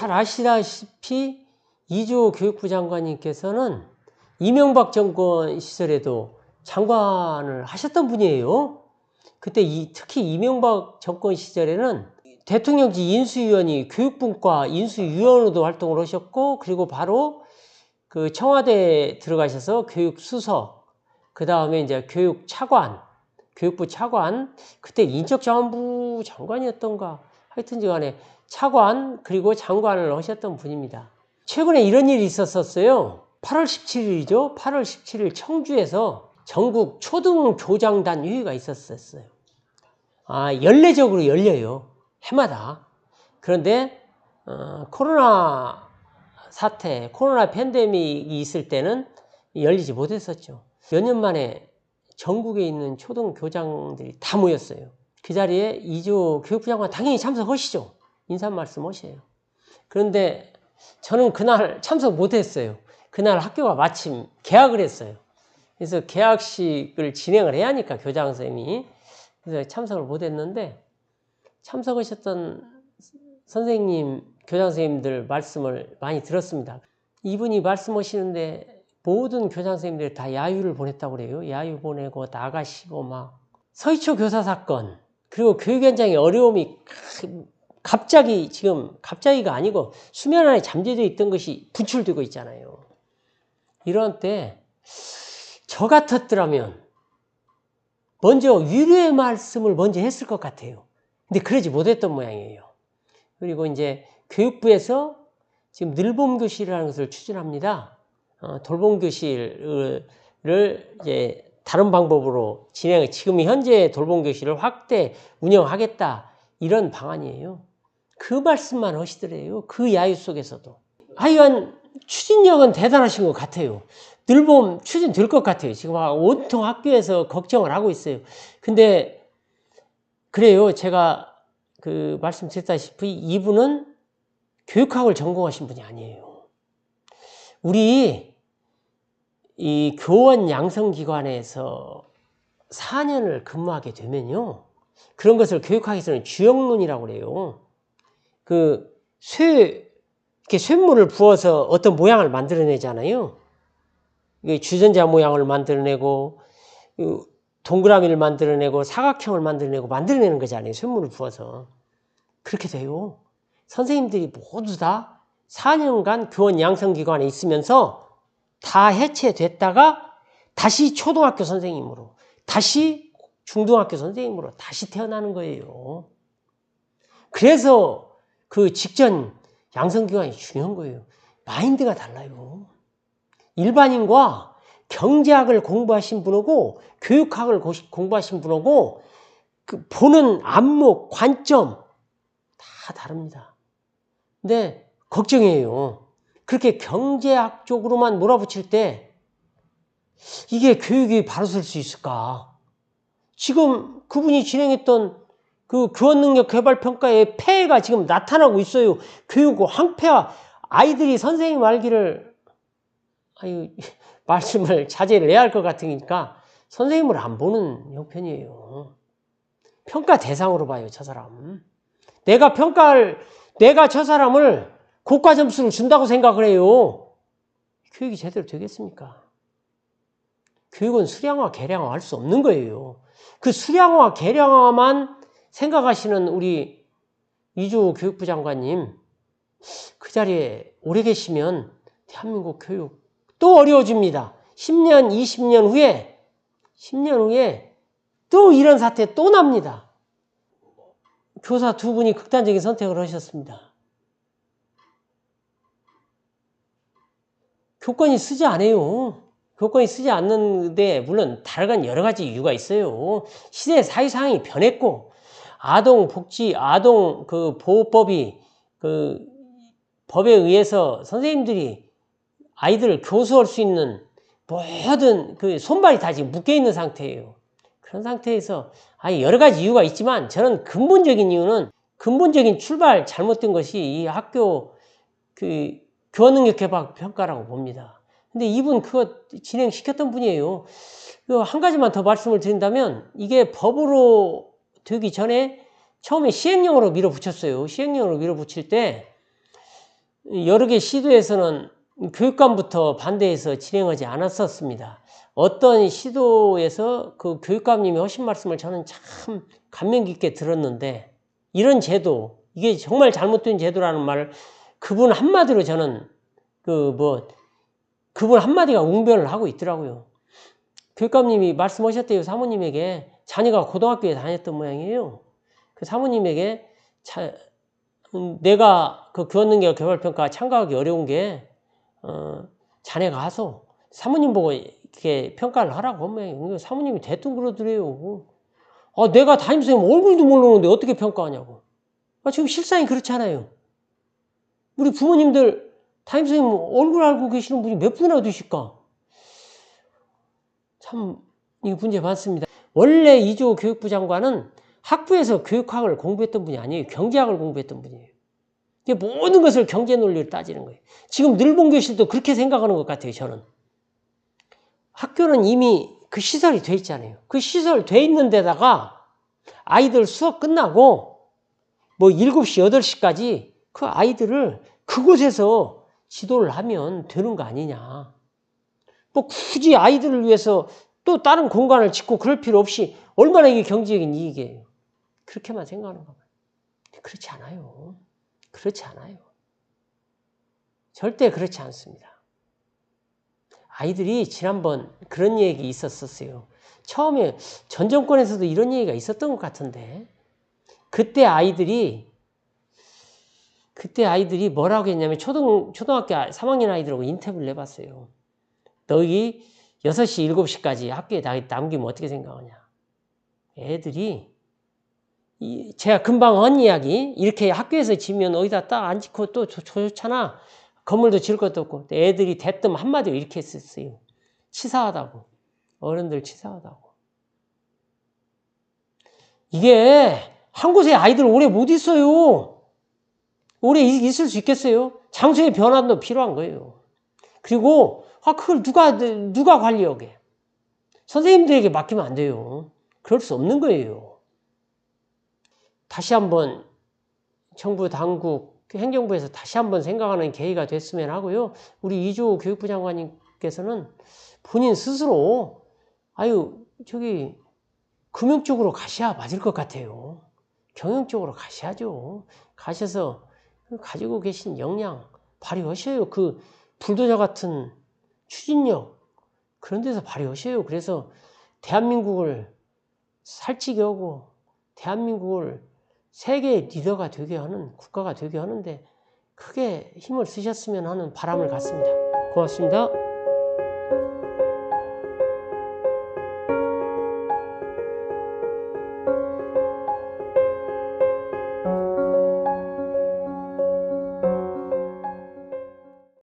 잘 아시다시피 이주호 교육부 장관님께서는 이명박 정권 시절에도 장관을 하셨던 분이에요. 그때 특히 이명박 정권 시절에는 대통령직 인수위원이 교육분과 인수위원으로도 활동을 하셨고, 그리고 바로 그 청와대에 들어가셔서 교육수석, 그 다음에 이제 교육차관, 교육부 차관, 그때 인적자원부 장관이었던가, 하여튼 간에 차관, 그리고 장관을 하셨던 분입니다. 최근에 이런 일이 있었어요. 8월 17일이죠. 8월 17일 청주에서 전국 초등교장단 회의가 있었어요. 연례적으로 열려요. 해마다. 그런데 코로나 사태, 코로나 팬데믹이 있을 때는 열리지 못했었죠. 몇 년 만에 전국에 있는 초등교장들이 다 모였어요. 그 자리에 이주호 교육부 장관 당연히 참석하시죠. 인사 말씀 하셔요. 그런데 저는 그날 참석 못했어요. 그날 학교가 마침 개학을 했어요. 그래서 개학식을 진행을 해야 하니까 교장 선생님이. 그래서 참석을 못했는데, 참석하셨던 선생님, 교장 선생님들 말씀을 많이 들었습니다. 이분이 말씀하시는데 모든 교장 선생님들이 다 야유를 보냈다고 그래요. 야유 보내고 나가시고 막. 서희초 교사 사건, 그리고 교육 현장의 어려움이 갑자기가 아니고 수면 안에 잠재되어 있던 것이 분출되고 있잖아요. 이런 때 저 같았더라면 먼저 위로의 말씀을 먼저 했을 것 같아요. 근데 그러지 못했던 모양이에요. 그리고 이제 교육부에서 지금 늘봄교실이라는 것을 추진합니다. 돌봄교실을 이제 다른 방법으로 지금 현재 돌봄교실을 확대 운영하겠다, 이런 방안이에요. 그 말씀만 하시더래요. 그 야유 속에서도. 하여간 추진력은 대단하신 것 같아요. 늘봄 추진될 것 같아요. 지금 온통 학교에서 걱정을 하고 있어요. 근데 그래요. 제가 말씀드렸다시피 이분은 교육학을 전공하신 분이 아니에요. 우리 이 교원 양성기관에서 4년을 근무하게 되면요, 그런 것을 교육학에서는 주역론이라고 그래요. 이렇게 쇳물을 부어서 어떤 모양을 만들어내잖아요. 주전자 모양을 만들어내고, 동그라미를 만들어내고, 사각형을 만들어내는 거잖아요. 쇳물을 부어서. 그렇게 돼요. 선생님들이 모두 다 4년간 교원 양성기관에 있으면서 다 해체됐다가 다시 초등학교 선생님으로, 다시 중등학교 선생님으로 다시 태어나는 거예요. 그래서 그 직전 양성기관이 중요한 거예요. 마인드가 달라요. 일반인과 경제학을 공부하신 분하고 교육학을 공부하신 분하고 보는 안목, 관점 다 다릅니다. 근데 걱정이에요. 그렇게 경제학 쪽으로만 몰아붙일 때 이게 교육이 바로 설 수 있을까? 지금 그분이 진행했던 그 교원능력개발평가의 폐해가 지금 나타나고 있어요. 교육 황폐화. 아이들이 선생님 알기를, 말씀을 자제를 해야 할 것 같으니까 선생님을 안 보는 형편이에요. 평가 대상으로 봐요, 저 사람. 내가 저 사람을 고가 점수를 준다고 생각을 해요. 교육이 제대로 되겠습니까? 교육은 수량화, 계량화 할 수 없는 거예요. 그 수량화, 계량화만 생각하시는 우리 이주호 교육부 장관님, 그 자리에 오래 계시면 대한민국 교육 또 어려워집니다. 10년, 10년 후에 또 이런 사태 또 납니다. 교사 두 분이 극단적인 선택을 하셨습니다. 교권이 쓰지 않아요. 교권이 쓰지 않는데 물론 다른 여러 가지 이유가 있어요. 시대 사회상황이 변했고, 아동 보호법이 법에 의해서 선생님들이 아이들을 교수할 수 있는 모든 손발이 다 지금 묶여 있는 상태예요. 그런 상태에서 여러 가지 이유가 있지만 저는 근본적인 이유는, 근본적인 출발 잘못된 것이 이 학교 교원능력 개발 평가라고 봅니다. 근데 이분 그거 진행시켰던 분이에요. 한 가지만 더 말씀을 드린다면, 이게 법으로 되기 전에 처음에 시행령으로 밀어붙였어요. 시행령으로 밀어붙일 때 여러 개 시도에서는 교육감부터 반대해서 진행하지 않았었습니다. 어떤 시도에서 그 교육감님이 하신 말씀을 저는 참 감명 깊게 들었는데, 이런 제도, 이게 정말 잘못된 제도라는 말을 그분 한마디로 저는 그분 한마디가 웅변을 하고 있더라고요. 교육감님이 말씀하셨대요. 사모님에게. 자녀가 고등학교에 다녔던 모양이에요. 그 사모님에게 내가 그 교원능력 개발평가 참가하기 어려운 게 자네가 가서 사모님 보고 이렇게 평가를 하라고 한 모양이에요. 사모님이 대뜸 그러더래요. 내가 담임선생님 얼굴도 모르는데 어떻게 평가하냐고. 지금 실상이 그렇잖아요. 우리 부모님들 담임선생님 얼굴 알고 계시는 분이 몇 분이나 되실까? 참 이게 문제 많습니다. 원래 이주호 교육부 장관은 학부에서 교육학을 공부했던 분이 아니에요. 경제학을 공부했던 분이에요. 이게 모든 것을 경제 논리를 따지는 거예요. 지금 늘봉교실도 그렇게 생각하는 것 같아요. 저는. 학교는 이미 그 시설이 돼 있잖아요. 그 시설 돼 있는 데다가 아이들 수업 끝나고 뭐 7시, 8시까지 그 아이들을 그곳에서 지도를 하면 되는 거 아니냐. 뭐 굳이 아이들을 위해서 또 다른 공간을 짓고 그럴 필요 없이 얼마나 이게 경제적인 이익이에요. 그렇게만 생각하는 거예요. 그렇지 않아요. 그렇지 않아요. 절대 그렇지 않습니다. 아이들이 지난번 그런 얘기 있었어요. 처음에 전 정권에서도 이런 얘기가 있었던 것 같은데, 그때 아이들이 뭐라고 했냐면 초등학교 3학년 아이들하고 인터뷰를 해봤어요. 너희 6시, 7시까지 학교에 남기면 어떻게 생각하냐. 애들이 제가 금방 한 이야기, 이렇게 학교에서 지면 어디다 딱 앉고 또 좋잖아. 건물도 지을 것도 없고. 애들이 대뜸 한마디로 이렇게 했었어요. 치사하다고. 어른들 치사하다고. 이게 한 곳에 아이들 오래 못 있어요. 오래 있을 수 있겠어요? 장소의 변화도 필요한 거예요. 그리고 그걸 누가 관리하게? 선생님들에게 맡기면 안 돼요. 그럴 수 없는 거예요. 다시 한번 정부 당국 행정부에서 다시 한번 생각하는 계기가 됐으면 하고요. 우리 이주호 교육부 장관님께서는 본인 스스로 금융 쪽으로 가셔야 맞을 것 같아요. 경영 쪽으로 가셔야죠. 가셔서 가지고 계신 역량 발휘하셔요. 그 불도저 같은 추진력 그런 데서 발휘하셔요. 그래서 대한민국을 살찌게 하고 대한민국을 세계의 리더가 되게 하는, 국가가 되게 하는데 크게 힘을 쓰셨으면 하는 바람을 갖습니다. 고맙습니다.